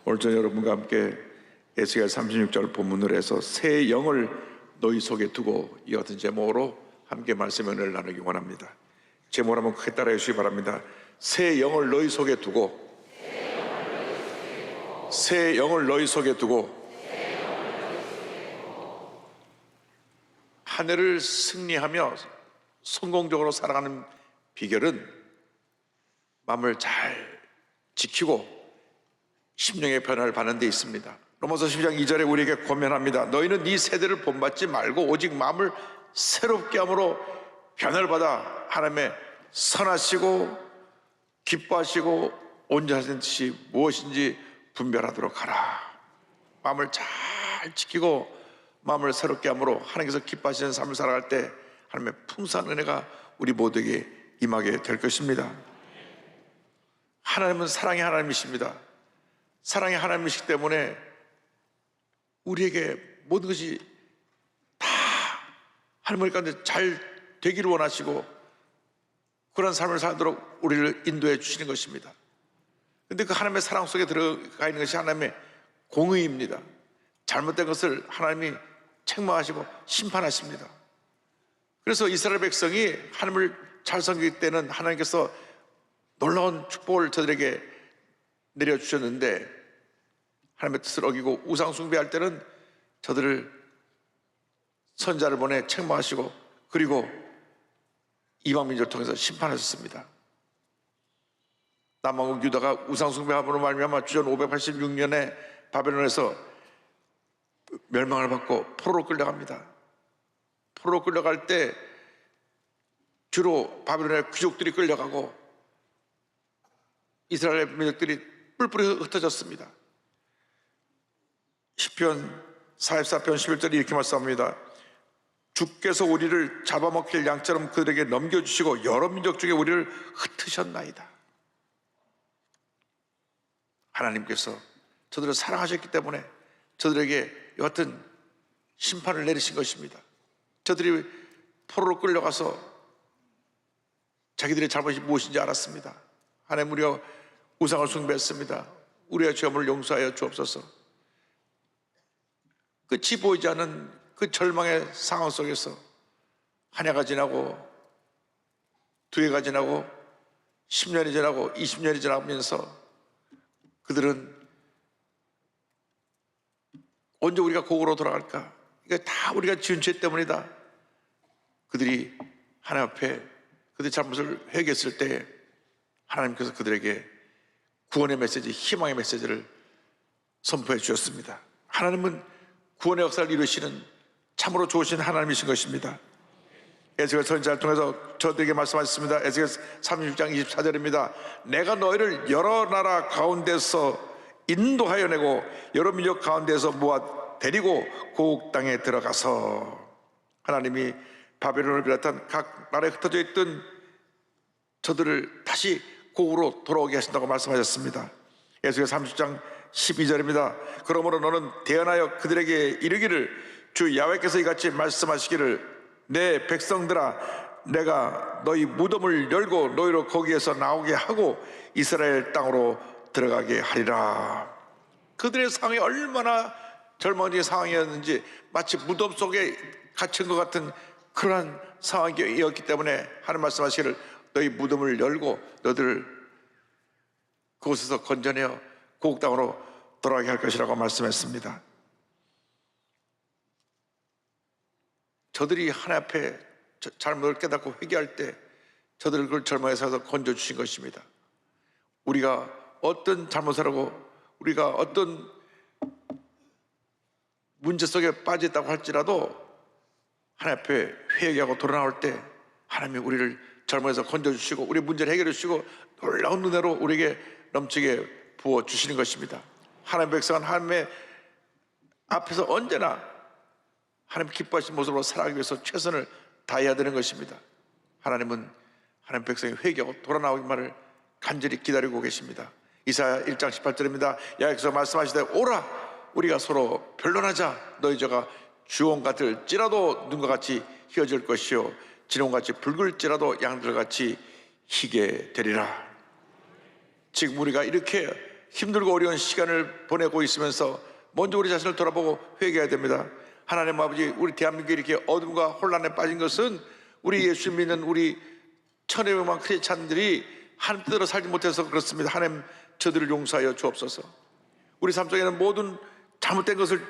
오늘 저녁 여러분과 함께 에스겔 36절 본문으로 해서 새 영을 너희 속에 두고 이 같은 제목으로 함께 말씀 은혜를 나누기 원합니다. 제목을 한번 크게 따라해 주시기 바랍니다. 새 영을 너희 속에 두고, 새 영을 너희 속에 두고. 한 해를 승리하며 성공적으로 살아가는 비결은 마음을 잘 지키고 심령의 변화를 받는 데 있습니다. 로마서 12장 2절에 우리에게 권면합니다. 너희는 이 세대를 본받지 말고 오직 마음을 새롭게 함으로 변화를 받아 하나님의 선하시고 기뻐하시고 온전하신 뜻이 무엇인지 분별하도록 하라. 마음을 잘 지키고 마음을 새롭게 함으로 하나님께서 기뻐하시는 삶을 살아갈 때 하나님의 풍성한 은혜가 우리 모두에게 임하게 될 것입니다. 하나님은 사랑의 하나님이십니다. 사랑의 하나님이시기 때문에 우리에게 모든 것이 다 하나님 가운데 잘 되기를 원하시고 그런 삶을 살도록 우리를 인도해 주시는 것입니다. 그런데 그 하나님의 사랑 속에 들어가 있는 것이 하나님의 공의입니다. 잘못된 것을 하나님이 책망하시고 심판하십니다. 그래서 이스라엘 백성이 하나님을 잘 섬길 때는 하나님께서 놀라운 축복을 저들에게 내려주셨는데 하나님의 뜻을 어기고 우상 숭배할 때는 저들을 선자를 보내 책망하시고 그리고 이방 민족을 통해서 심판하셨습니다. 남왕국 유다가 우상 숭배함으로 말미암아 주전 586년에 바벨론에서 멸망을 받고 포로로 끌려갑니다. 포로로 끌려갈 때 주로 바벨론의 귀족들이 끌려가고 이스라엘 민족들이 뿔뿔이 흩어졌습니다. 시편 44편 11절이 이렇게 말씀합니다. 주께서 우리를 잡아먹힐 양처럼 그들에게 넘겨주시고 여러 민족 중에 우리를 흩으셨나이다. 하나님께서 저들을 사랑하셨기 때문에 저들에게 여하튼 심판을 내리신 것입니다. 저들이 포로로 끌려가서 자기들의 잘못이 무엇인지 알았습니다. 하나님, 우리가 우상을 숭배했습니다. 우리의 죄를 용서하여 주옵소서. 끝이 보이지 않는 그 절망의 상황 속에서 한 해가 지나고 두 해가 지나고 10년이 지나고 20년이 지나면서 그들은 언제 우리가 고국으로 돌아갈까? 이거 다 우리가 지은 죄 때문이다. 그들이 하나님 앞에 그들의 잘못을 회개했을 때 하나님께서 그들에게 구원의 메시지, 희망의 메시지를 선포해 주셨습니다. 하나님은 구원의 역사를 이루시는 참으로 좋으신 하나님이신 것입니다. 에스겔 선지자를 통해서 저들에게 말씀하셨습니다. 에스겔 36장 24절입니다. 내가 너희를 여러 나라 가운데서 인도하여 내고 여러 민족 가운데서 모아 데리고 고국 땅에 들어가서 하나님이 바벨론을 비롯한 각 나라에 흩어져 있던 저들을 다시 고국으로 돌아오게 하신다고 말씀하셨습니다. 에스겔 30장 12절입니다. 그러므로 너는 대언하여 그들에게 이르기를 주 야훼께서 이같이 말씀하시기를 내 백성들아 내가 너희 무덤을 열고 너희로 거기에서 나오게 하고 이스라엘 땅으로 들어가게 하리라. 그들의 상황이 얼마나 절망적인 상황이었는지 마치 무덤 속에 갇힌 것 같은 그러한 상황이었기 때문에 하나님 말씀하시기를 너희 무덤을 열고 너희들을 그곳에서 건져내어 고국 땅으로 돌아가게 할 것이라고 말씀했습니다. 저들이 하나님 앞에 잘못을 깨닫고 회개할 때 저들을 그 절망에서 건져주신 것입니다. 우리가 어떤 잘못을 하고 우리가 어떤 문제 속에 빠졌다고 할지라도 하나님 앞에 회개하고 돌아 나올 때 하나님이 우리를 절망에서 건져주시고 우리 문제를 해결해 주시고 놀라운 은혜로 우리에게 넘치게 부어주시는 것입니다. 하나님 백성은 하나님의 앞에서 언제나 하나님 기뻐하시는 모습으로 살아가기 위해서 최선을 다해야 되는 것입니다. 하나님은 하나님 백성이 회개하고 돌아 나오기만을 간절히 기다리고 계십니다. 이사야 1장 18절입니다. 야훼께서 말씀하시되 오라 우리가 서로 변론하자. 너희 죄가 주홍 같을지라도 눈과 같이 희어질 것이요 진홍같이 붉을지라도 양들같이 희게 되리라. 지금 우리가 이렇게 힘들고 어려운 시간을 보내고 있으면서 먼저 우리 자신을 돌아보고 회개해야 됩니다. 하나님 아버지, 우리 대한민국이 이렇게 어둠과 혼란에 빠진 것은 우리 예수 믿는 우리 천여 명만 크리스찬들이 하나님 뜻대로 살지 못해서 그렇습니다. 하나님, 저들을 용서하여 주옵소서. 우리 삶 속에는 모든 잘못된 것을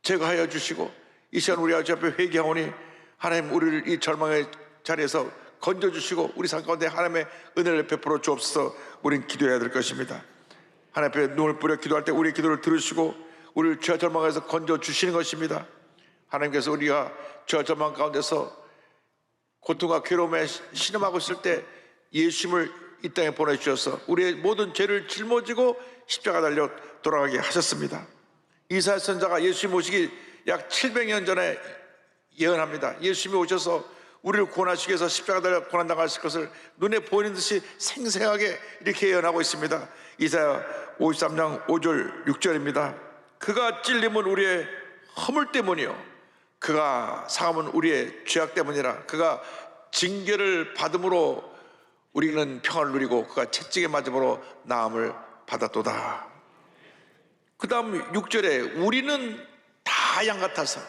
제거하여 주시고 이 시간 우리 아버지 앞에 회개하오니 하나님, 우리를 이 절망의 자리에서 건져주시고 우리 삶 가운데 하나님의 은혜를 베풀어 주옵소서. 우리는 기도해야 될 것입니다. 하나님 앞에 눈을 뿌려 기도할 때 우리의 기도를 들으시고 우리를 죄 절망에서 건져주시는 것입니다. 하나님께서 우리가 죄 절망 가운데서 고통과 괴로움에 신음하고 있을 때 예수님을 이 땅에 보내주셔서 우리의 모든 죄를 짊어지고 십자가 달려 돌아가게 하셨습니다. 이사야 선지자가 예수님 오시기 약 700년 전에 예언합니다. 예수님이 오셔서 우리를 구원하시기 위해서 십자가 달려 고난당하실 것을 눈에 보이는 듯이 생생하게 이렇게 예언하고 있습니다. 이사야 53장 5절 6절입니다. 그가 찔림은 우리의 허물 때문이요 그가 상함은 우리의 죄악 때문이라. 그가 징계를 받음으로 우리는 평안을 누리고 그가 채찍에 맞음으로 나음을 받았도다. 그 다음 6절에 우리는 다 양 같아서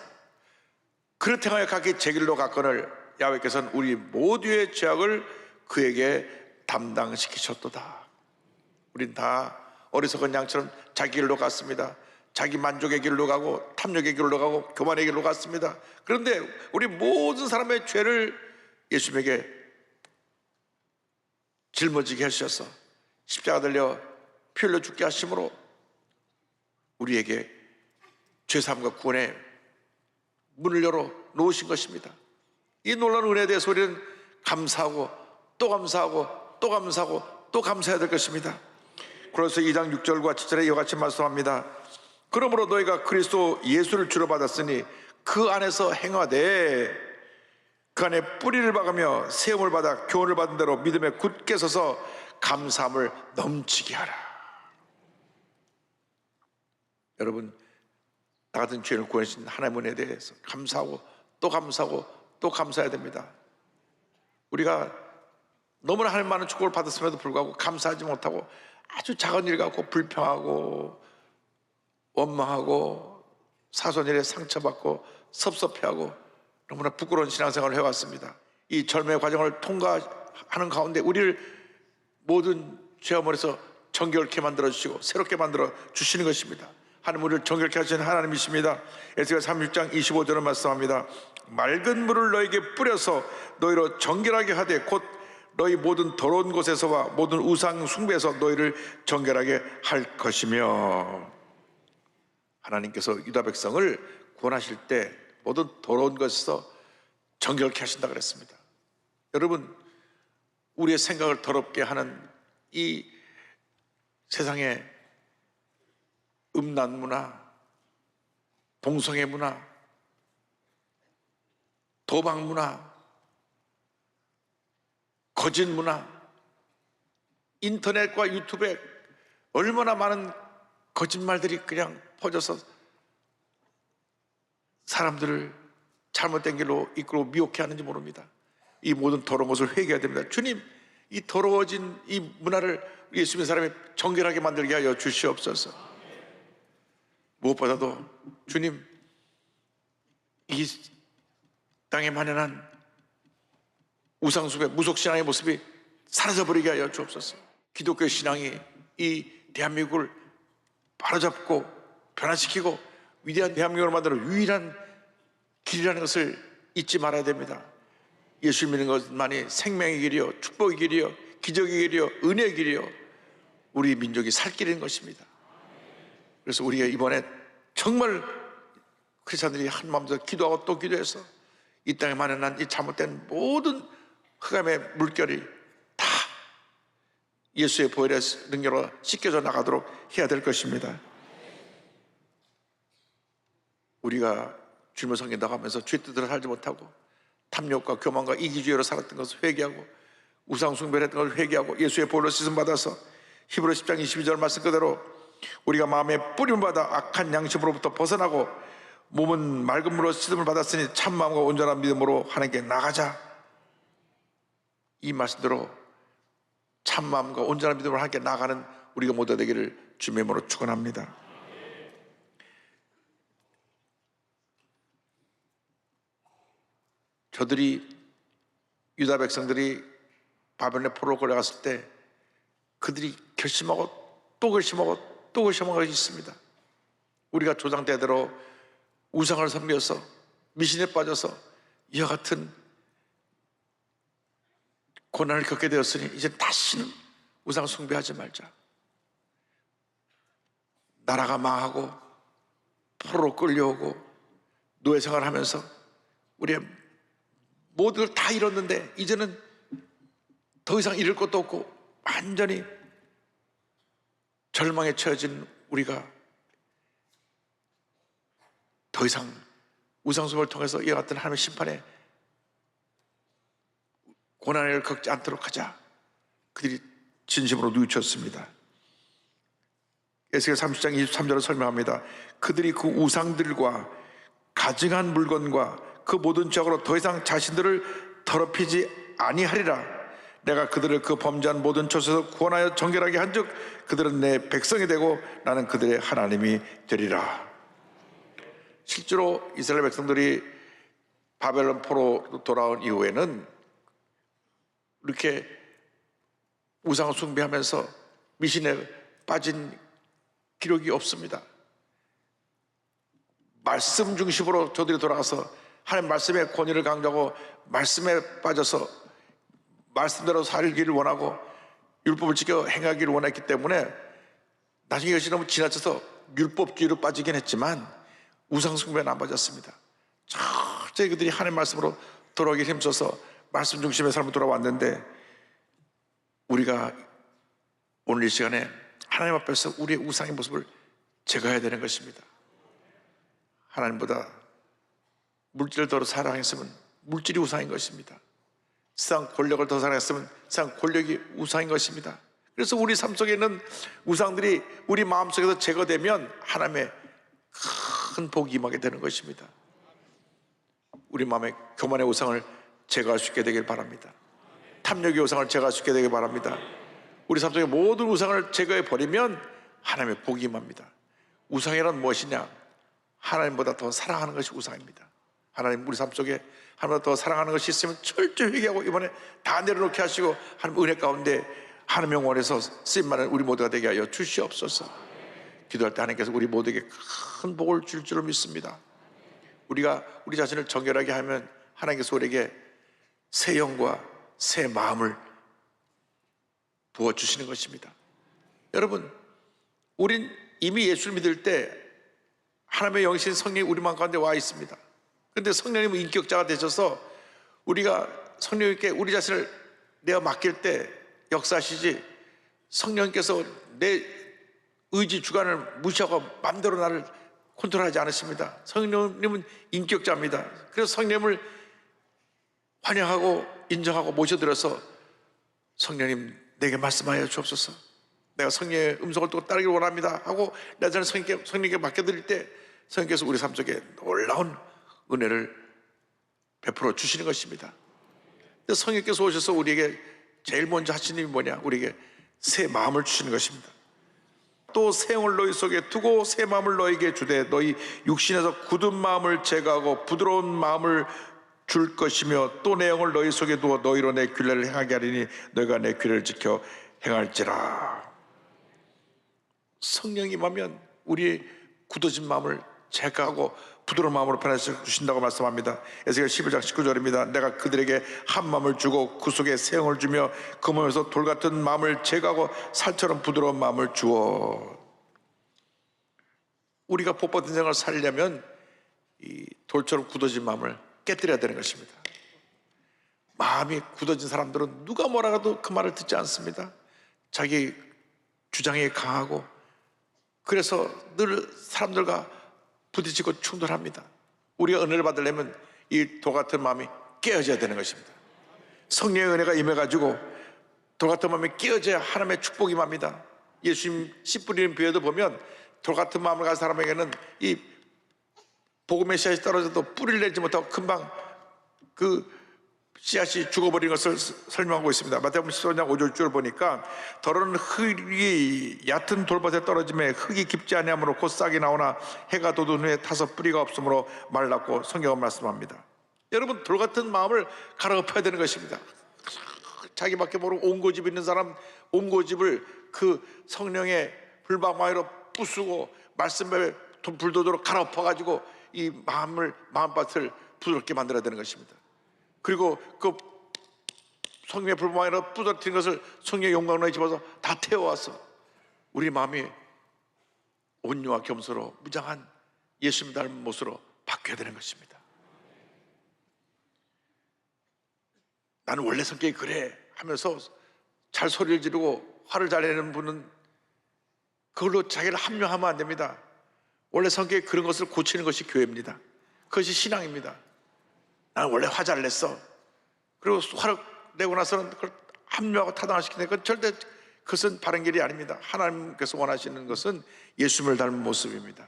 그릇 행하여 각기 제 길로 갔거늘 야훼께서는 우리 모두의 죄악을 그에게 담당시키셨도다. 우린 다 어리석은 양처럼 자기 길로 갔습니다. 자기 만족의 길로 가고 탐욕의 길로 가고 교만의 길로 갔습니다. 그런데 우리 모든 사람의 죄를 예수님에게 짊어지게 하셔서 십자가 달려 피 흘려 죽게 하심으로 우리에게 죄사함과 구원의 문을 열어 놓으신 것입니다. 이 놀라운 은혜에 대해서 우리는 감사하고 또 감사하고 또 감사하고 또 감사해야 될 것입니다. 그래서 2장 6절과 7절에 이와 같이 말씀합니다. 그러므로 너희가 그리스도 예수를 주로 받았으니 그 안에서 행하되 그 안에 뿌리를 박으며 세움을 받아 교훈을 받은 대로 믿음에 굳게 서서 감사함을 넘치게 하라. 여러분, 나 같은 죄인을 구원하신 하나님의 은혜에 대해서 감사하고 또 감사하고 또 감사해야 됩니다. 우리가 너무나 하나님 많은 축복을 받았음에도 불구하고 감사하지 못하고 아주 작은 일 갖고 불평하고 원망하고 사소한 일에 상처받고 섭섭해하고 너무나 부끄러운 신앙생활을 해왔습니다. 이 절매의 과정을 통과하는 가운데 우리를 모든 죄어머니에서 정결케 만들어주시고 새롭게 만들어 주시는 것입니다. 하나님, 우리를 정결케 하시는 하나님이십니다. 에스겔 36장 25절은 말씀합니다. 맑은 물을 너에게 뿌려서 너희로 정결하게 하되 곧 너희 모든 더러운 곳에서와 모든 우상 숭배에서 너희를 정결하게 할 것이며. 하나님께서 유다 백성을 구원하실 때 모든 더러운 것에서 정결케 하신다 그랬습니다. 여러분, 우리의 생각을 더럽게 하는 이 세상의 음란 문화, 동성애 문화, 도박 문화, 거짓 문화, 인터넷과 유튜브에 얼마나 많은 거짓말들이 그냥 퍼져서 사람들을 잘못된 길로 이끌고 미혹해 하는지 모릅니다. 이 모든 더러운 것을 회개해야 됩니다. 주님, 이 더러워진 이 문화를 예수 믿는 사람이 정결하게 만들게 하여 주시옵소서. 무엇보다도 주님, 이 땅에 만연한 우상숭배, 무속신앙의 모습이 사라져버리게 하여 주옵소서. 기독교 신앙이 이 대한민국을 바로잡고 변화시키고 위대한 대한민국을 만드는 유일한 길이라는 것을 잊지 말아야 됩니다. 예수 믿는 것만이 생명의 길이요, 축복의 길이요, 기적의 길이요, 은혜의 길이요, 우리 민족이 살 길인 것입니다. 그래서 우리가 이번에 정말 크리스찬들이 한 마음으로 기도하고 또 기도해서 이 땅에 만연한 이 잘못된 모든 흑암의 물결이 다 예수의 보혈의 능력으로 씻겨져 나가도록 해야 될 것입니다. 우리가 주님을 섬긴다고 하면서 죄 뜻대로 살지 못하고 탐욕과 교만과 이기주의로 살았던 것을 회개하고 우상 숭배를 했던 것을 회개하고 예수의 보혈로 씻음 받아서 히브리 10장 22절 말씀 그대로 우리가 마음에 뿌림 받아 악한 양심으로부터 벗어나고 몸은 맑은 물로 씻음을 받았으니 참 마음과 온전한 믿음으로 하나님께 나가자. 이 말씀대로 참 마음과 온전한 믿음으로 하나님께 나가는 우리가 모두 되기를 주님의 이름으로 축원합니다. 저들이 유다 백성들이 바벨론의 포로로 끌려갔을 때 그들이 결심하고 또 결심하고 또 결심하고 있습니다. 우리가 조상 대대로 우상을 섬겨서 미신에 빠져서 이와 같은 고난을 겪게 되었으니 이제 다시는 우상 숭배하지 말자. 나라가 망하고 포로로 끌려오고 노예 생활하면서 우리의 모든 걸 다 잃었는데 이제는 더 이상 잃을 것도 없고 완전히 절망에 처해진 우리가 더 이상 우상숭배를 통해서 이와 같은 하나님의 심판에 고난을 겪지 않도록 하자. 그들이 진심으로 뉘우쳤습니다. 에스겔 30장 23절을 설명합니다. 그들이 그 우상들과 가증한 물건과 그 모든 죄악으로 더 이상 자신들을 더럽히지 아니하리라. 내가 그들을 그 범죄한 모든 처소에서 구원하여 정결하게 한즉 그들은 내 백성이 되고 나는 그들의 하나님이 되리라. 실제로 이스라엘 백성들이 바벨론 포로로 돌아온 이후에는 이렇게 우상을 숭배하면서 미신에 빠진 기록이 없습니다. 말씀 중심으로 저들이 돌아가서 하나님 말씀의 권위를 강조하고 말씀에 빠져서 말씀대로 살기를 원하고 율법을 지켜 행하기를 원했기 때문에 나중에 이것이 너무 지나쳐서 율법주의로 빠지긴 했지만 우상 숭배는 안 빠졌습니다. 철저히 그들이 하나님 말씀으로 돌아오기 힘써서 말씀 중심의 삶으로 돌아왔는데 우리가 오늘 이 시간에 하나님 앞에서 우리의 우상의 모습을 제거해야 되는 것입니다. 하나님보다 물질을 더 사랑했으면 물질이 우상인 것입니다. 세상 권력을 더 사랑했으면 세상 권력이 우상인 것입니다. 그래서 우리 삶 속에 있는 우상들이 우리 마음속에서 제거되면 하나님의 큰 복이 임하게 되는 것입니다. 우리 마음의 교만의 우상을 제거할 수 있게 되길 바랍니다. 탐욕의 우상을 제거할 수 있게 되길 바랍니다. 우리 삶 속의 모든 우상을 제거해 버리면 하나님의 복이 임합니다. 우상이란 무엇이냐? 하나님보다 더 사랑하는 것이 우상입니다. 하나님 우리 삶 속에 하나님보다 더 사랑하는 것이 있으면 철저히 회개하고 이번에 다 내려놓게 하시고 하나님 은혜 가운데 하나님의 영원에서 쓰임받는 우리 모두가 되게 하여 주시옵소서. 기도할 때 하나님께서 우리 모두에게 큰 복을 줄 줄을 믿습니다. 우리가 우리 자신을 정결하게 하면 하나님께서 우리에게 새 영과 새 마음을 부어주시는 것입니다. 여러분, 우린 이미 예수를 믿을 때 하나님의 영이신 성령이 우리 마음 가운데 와 있습니다. 그런데 성령님은 인격자가 되셔서 우리가 성령님께 우리 자신을 내어 맡길 때 역사하시지 성령님께서 내 의지 주관을 무시하고 마음대로 나를 컨트롤하지 않으십니다. 성령님은 인격자입니다. 그래서 성령님을 환영하고 인정하고 모셔드려서 성령님 내게 말씀하여 주옵소서. 내가 성령의 음성을 또 따르기를 원합니다 하고 내 자신을 성령님께 맡겨드릴 때 성령께서 우리 삶 속에 놀라운 은혜를 베풀어 주시는 것입니다. 성령께서 오셔서 우리에게 제일 먼저 하시는 일이 뭐냐? 우리에게 새 마음을 주시는 것입니다. 또 새 영을 너희 속에 두고 새 마음을 너희에게 주되 너희 육신에서 굳은 마음을 제거하고 부드러운 마음을 줄 것이며 또 내 영을 너희 속에 두어 너희로 내 규례를 행하게 하리니 너희가 내 규례를 지켜 행할지라. 성령이 임하면 우리의 굳어진 마음을 제거하고 부드러운 마음으로 변화시켜 주신다고 말씀합니다. 에스겔 11장 19절입니다. 내가 그들에게 한 마음을 주고 그 속에 새 영을 주며 그 몸에서 돌 같은 마음을 제거하고 살처럼 부드러운 마음을 주어. 우리가 복 받은 생을 살려면 이 돌처럼 굳어진 마음을 깨뜨려야 되는 것입니다. 마음이 굳어진 사람들은 누가 뭐라 해도 그 말을 듣지 않습니다. 자기 주장이 강하고 그래서 늘 사람들과 부딪히고 충돌합니다. 우리가 은혜를 받으려면 이 돌 같은 마음이 깨어져야 되는 것입니다. 성령의 은혜가 임해가지고 돌 같은 마음이 깨어져야 하나님의 축복이 임합니다. 예수님 씨 뿌리는 비유도 보면 돌 같은 마음을 가진 사람에게는 이 복음의 씨앗이 떨어져도 뿌리를 내지 못하고 금방 그 씨앗이 죽어버린 것을 설명하고 있습니다. 마태복음 15장 5절 보니까 더러는 흙이 얕은 돌밭에 떨어짐에 흙이 깊지 아니하므로 곧 싹이 나오나 해가 돋은 후에 타서 뿌리가 없으므로 말랐고 성경은 말씀합니다. 여러분, 돌 같은 마음을 갈아엎어야 되는 것입니다. 자기밖에 모르고 온 고집 있는 사람, 온 고집을 그 성령의 불방망이로 부수고 말씀에 불도저로 갈아엎어가지고 이 마음밭을 부드럽게 만들어야 되는 것입니다. 그리고 그 성령의 불방망이로 부서뜨린 것을 성령의 용광로에 집어서 다 태워와서 우리 마음이 온유와 겸손으로 무장한 예수님 닮은 모습으로 바뀌어야 되는 것입니다. 나는 원래 성격이 그래 하면서 잘 소리를 지르고 화를 잘 내는 분은 그걸로 자기를 합리화하면 안 됩니다. 원래 성격이 그런 것을 고치는 것이 교회입니다. 그것이 신앙입니다. 나는 원래 화 잘 냈어. 그리고 화를 내고 나서는 그걸 합리화하고 타당화시키는 건 절대 그것은 바른 길이 아닙니다. 하나님께서 원하시는 것은 예수님을 닮은 모습입니다.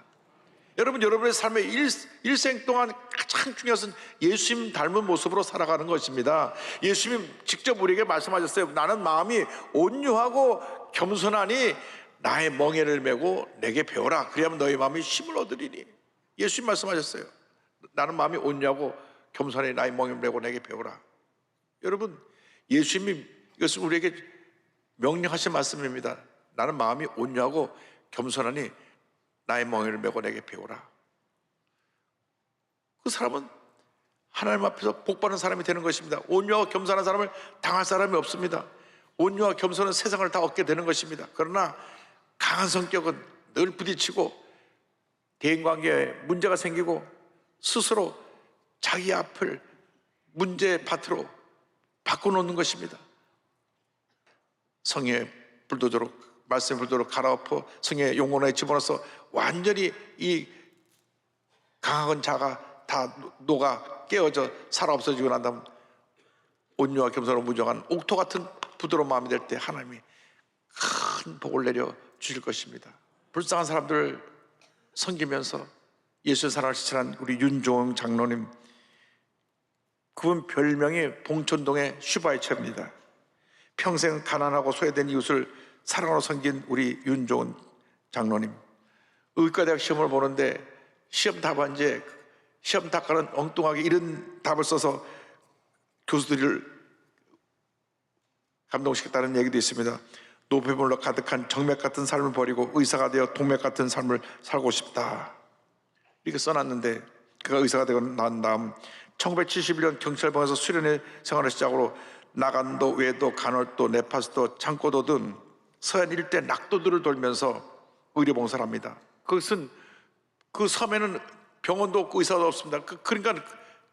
여러분, 여러분의 삶의 일생 동안 가장 중요한 것은 예수님 닮은 모습으로 살아가는 것입니다. 예수님 직접 우리에게 말씀하셨어요. 나는 마음이 온유하고 겸손하니 나의 멍에를 메고 내게 배워라. 그리하면 너희 마음이 힘을 얻으리니. 예수님 말씀하셨어요. 나는 마음이 온유하고 겸손하니 나의 멍에를 메고 내게 배워라. 여러분, 예수님이 이것은 우리에게 명령하신 말씀입니다. 나는 마음이 온유하고 겸손하니 나의 멍에를 메고 내게 배우라. 그 사람은 하나님 앞에서 복받는 사람이 되는 것입니다. 온유하고 겸손한 사람을 당할 사람이 없습니다. 온유와 겸손은 세상을 다 얻게 되는 것입니다. 그러나 강한 성격은 늘 부딪히고 대인관계에 문제가 생기고 스스로 자기 앞을 문제의 밭으로 바꿔놓는 것입니다. 성의 불도저로, 말씀의 불도로 갈아엎어 성의 용언에 집어넣어서 완전히 이 강한 자가 다 녹아 깨어져 살아 없어지고 난 다음 온유와 겸손으로 무정한 옥토 같은 부드러운 마음이 될 때 하나님이 큰 복을 내려 주실 것입니다. 불쌍한 사람들을 섬기면서 예수의 사랑을 실천한 우리 윤종영 장로님, 그분 별명이 봉천동의 슈바이처입니다. 평생 가난하고 소외된 이웃을 사랑으로 섬긴 우리 윤종은 장로님, 의과대학 시험을 보는데 시험 답안지에 시험 답가는 엉뚱하게 이런 답을 써서 교수들을 감동시켰다는 얘기도 있습니다. 노폐물로 가득한 정맥 같은 삶을 버리고 의사가 되어 동맥 같은 삶을 살고 싶다, 이렇게 써놨는데, 그가 의사가 되고 난 다음 1971년 경찰병에서 수련회 생활을 시작으로 나간도, 외도, 간월도, 네파스도, 창고도 등 서해안 일대 낙도들을 돌면서 의료봉사를 합니다. 그것은 그 섬에는 병원도 없고 의사도 없습니다. 그러니까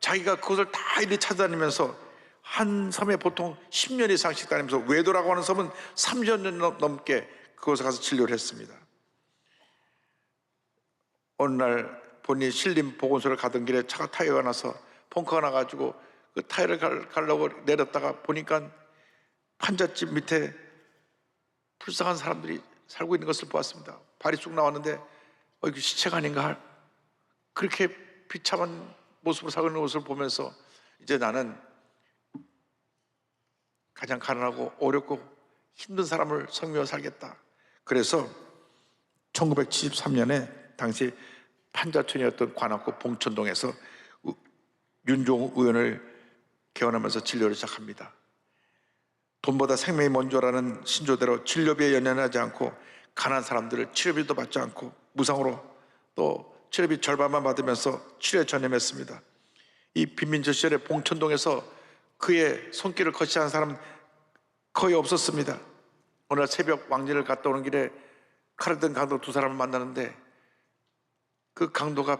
자기가 그것을 다 이리 찾아다니면서 한 섬에 보통 10년 이상씩 다니면서, 외도라고 하는 섬은 30년 넘게 그곳에 가서 진료를 했습니다. 어느 날 본인이 신림 보건소를 가던 길에 차가 타이어가 나서 펑크가 나가지고 그 타이어를 가려고 내렸다가 보니까 판잣집 밑에 불쌍한 사람들이 살고 있는 것을 보았습니다. 발이 쑥 나왔는데 이거 시체가 아닌가, 그렇게 비참한 모습으로 살고 있는 것을 보면서 이제 나는 가장 가난하고 어렵고 힘든 사람을 섬기며 살겠다. 그래서 1973년에 당시 판자촌이었던 관악구 봉천동에서 윤종욱 의원을 개원하면서 진료를 시작합니다. 돈보다 생명이 먼저라는 신조대로 진료비에 연연하지 않고 가난한 사람들을 치료비도 받지 않고 무상으로 또 치료비 절반만 받으면서 치료에 전념했습니다. 이 빈민저 시절에 봉천동에서 그의 손길을 거치한 사람 거의 없었습니다. 어느 날 새벽 왕진을 갔다 오는 길에 칼을 든 강도 두 사람을 만나는데, 그 강도가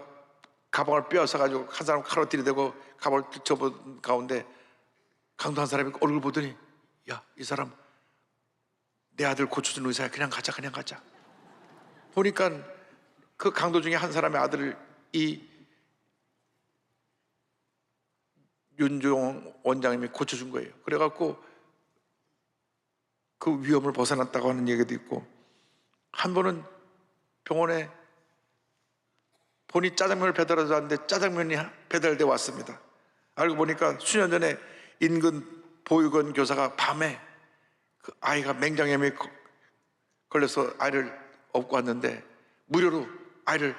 가방을 빼앗아 가지고 한 사람 칼로 들이대고 가방을 접은 가운데 강도 한 사람이 얼굴 보더니, 야, 이 사람 내 아들 고쳐준 의사야, 그냥 가자, 그냥 가자. 보니까 그 강도 중에 한 사람의 아들을 이 윤종 원장님이 고쳐준 거예요. 그래갖고 그 위험을 벗어났다고 하는 얘기도 있고, 한 번은 병원에 본인이 짜장면을 배달하자 하는데 짜장면이 배달돼 왔습니다. 알고 보니까 수년 전에 인근 보육원 교사가 밤에 그 아이가 맹장염에 걸려서 아이를 업고 왔는데 무료로 아이를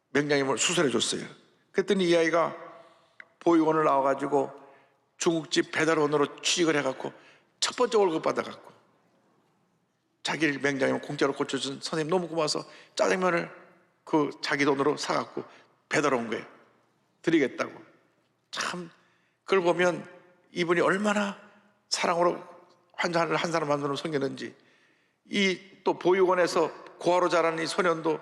맹장염을 수술해 줬어요. 그랬더니 이 아이가 보육원을 나와가지고 중국집 배달원으로 취직을 해갖고 첫 번째 월급 받아갖고 자기 맹장염 공짜로 고쳐준 선생님 너무 고마워서 짜장면을 그 자기 돈으로 사갖고 배달 온 거예요. 드리겠다고. 참 그걸 보면 이분이 얼마나 사랑으로 환자를 한 사람 한 사람 섬기는지. 이 또 보육원에서 고아로 자란 이 소년도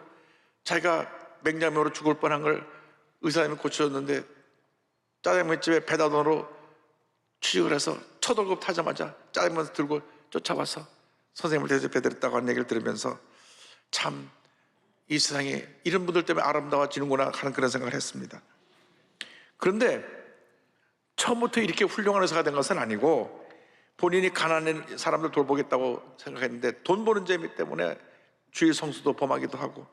자기가 맹장염으로 죽을 뻔한 걸 의사님이 고쳐줬는데 짜장면집에 배달원으로 취직을 해서 첫 월급 타자마자 짜장면 들고 쫓아와서 선생님을 대접해드렸다고 하는 얘기를 들으면서 참 이 세상에 이런 분들 때문에 아름다워지는구나 하는 그런 생각을 했습니다. 그런데 처음부터 이렇게 훌륭한 의사가 된 것은 아니고 본인이 가난한 사람들 돌보겠다고 생각했는데 돈 버는 재미 때문에 주일 성수도 범하기도 하고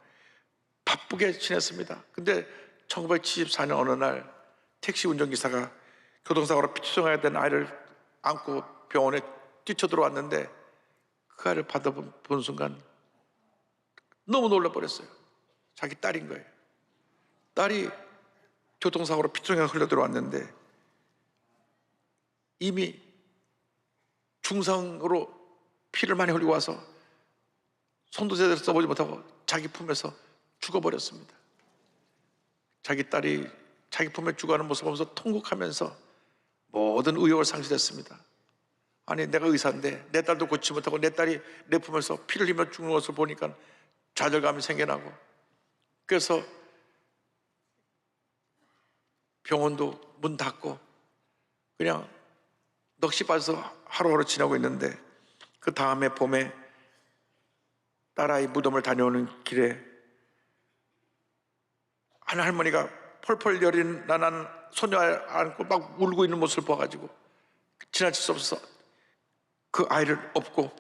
바쁘게 지냈습니다. 근데 1974년 어느 날 택시 운전기사가 교통사고로 피투성해야 된 아이를 안고 병원에 뛰쳐들어왔는데 그 아이를 받아본 순간 너무 놀라버렸어요. 자기 딸인 거예요. 딸이 교통사고로 피투성해 흘러들어왔는데 이미 중상으로 피를 많이 흘리고 와서 손도 제대로 써보지 못하고 자기 품에서 죽어버렸습니다. 자기 딸이 자기 품에 죽어가는 모습을 보면서 통곡하면서 모든 의욕을 상실했습니다. 아니 내가 의사인데 내 딸도 고치지 못하고 내 딸이 내 품에서 피를 흘리며 죽는 것을 보니까 좌절감이 생겨나고 그래서 병원도 문 닫고 그냥 넋이 빠져서 하루하루 지나고 있는데 그 다음에 봄에 딸아이 무덤을 다녀오는 길에 한 할머니가 펄펄 열인 나난 소녀 안고 막 울고 있는 모습을 봐가지고 지나칠 수 없어서 그 아이를 업고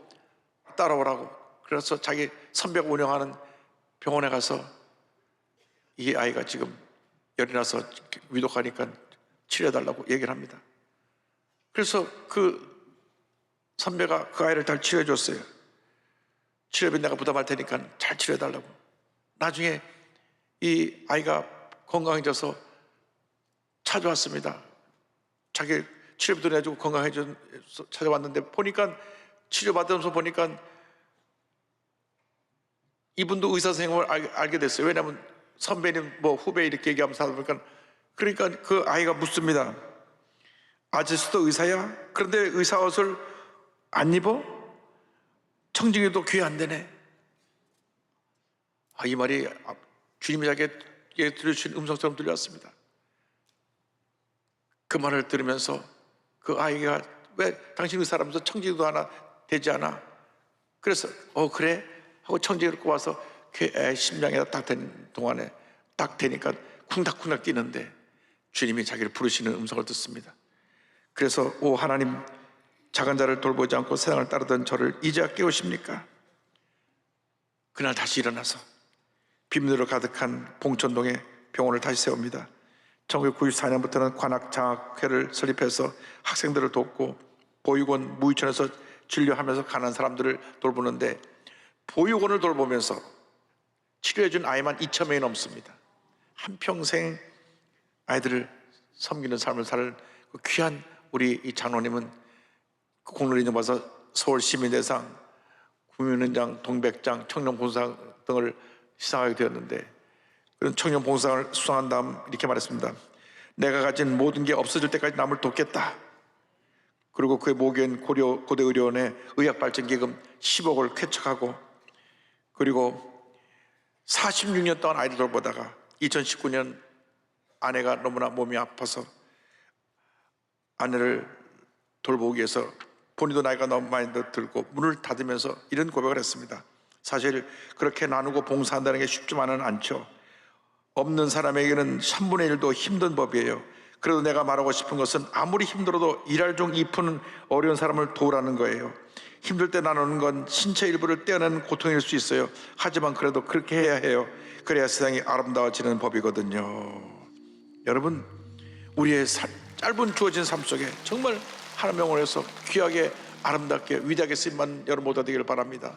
따라오라고 그래서 자기 선배가 운영하는 병원에 가서 이 아이가 지금 열이 나서 위독하니까 치료해달라고 얘기를 합니다. 그래서 그 선배가 그 아이를 잘 치료해 줬어요. 치료비 내가 부담할 테니까 잘 치료해달라고. 나중에 이 아이가 건강해져서 찾아왔습니다. 자기 치료비도 내주고 건강해져서 찾아왔는데 보니까 치료받으면서 보니까 이분도 의사 선생님을 알게 됐어요. 왜냐하면 선배님 뭐 후배 이렇게 얘기하면서 하다 보니까 그러니까 그 아이가 묻습니다. 아저씨도 의사야? 그런데 의사 옷을 안 입어? 청진이도 귀에 안 되네. 이 말이 주님이 자기에게 들려주신 음성처럼 들려왔습니다. 그 말을 들으면서 그 아이가 왜 당신 의사라면서 청진이도 하나 되지 않아? 그래서 그래? 하고 청진이를 꼽아서 그 심장에다 딱 된 동안에 딱 되니까 쿵닥쿵닥 뛰는데 주님이 자기를 부르시는 음성을 듣습니다. 그래서 오 하나님 작은 자를 돌보지 않고 세상을 따르던 저를 이제야 깨우십니까? 그날 다시 일어나서 비밀로 가득한 봉천동에 병원을 다시 세웁니다. 1994년부터는 관악장학회를 설립해서 학생들을 돕고 보육원 무유촌에서 진료하면서 가난한 사람들을 돌보는데 보육원을 돌보면서 치료해준 아이만 2,000명이 넘습니다. 한평생 아이들을 섬기는 삶을 사는 그 귀한 우리 이 장로님은 그 공로를 인정받아서 서울시민대상, 국민은장, 동백장, 청년봉사상 등을 시상하게 되었는데 그런 청년봉사상을 수상한 다음 이렇게 말했습니다. 내가 가진 모든 게 없어질 때까지 남을 돕겠다. 그리고 그의 모교인 고대의료원의 의학발전기금 10억을 쾌척하고 그리고 46년 동안 아이를 돌보다가 2019년 아내가 너무나 몸이 아파서 아내를 돌보기 위해서 본인도 나이가 너무 많이 들고 문을 닫으면서 이런 고백을 했습니다. 사실 그렇게 나누고 봉사한다는 게 쉽지만은 않죠. 없는 사람에게는 3분의 1도 힘든 법이에요. 그래도 내가 말하고 싶은 것은 아무리 힘들어도 일할 중 잎은 어려운 사람을 도우라는 거예요. 힘들 때 나누는 건 신체 일부를 떼어내는 고통일 수 있어요. 하지만 그래도 그렇게 해야 해요. 그래야 세상이 아름다워지는 법이거든요. 여러분, 우리의 짧은 주어진 삶 속에 정말 하나님의 영혼에서 귀하게 아름답게 위대하게 쓰임받는 여러분 모두 되기를 바랍니다.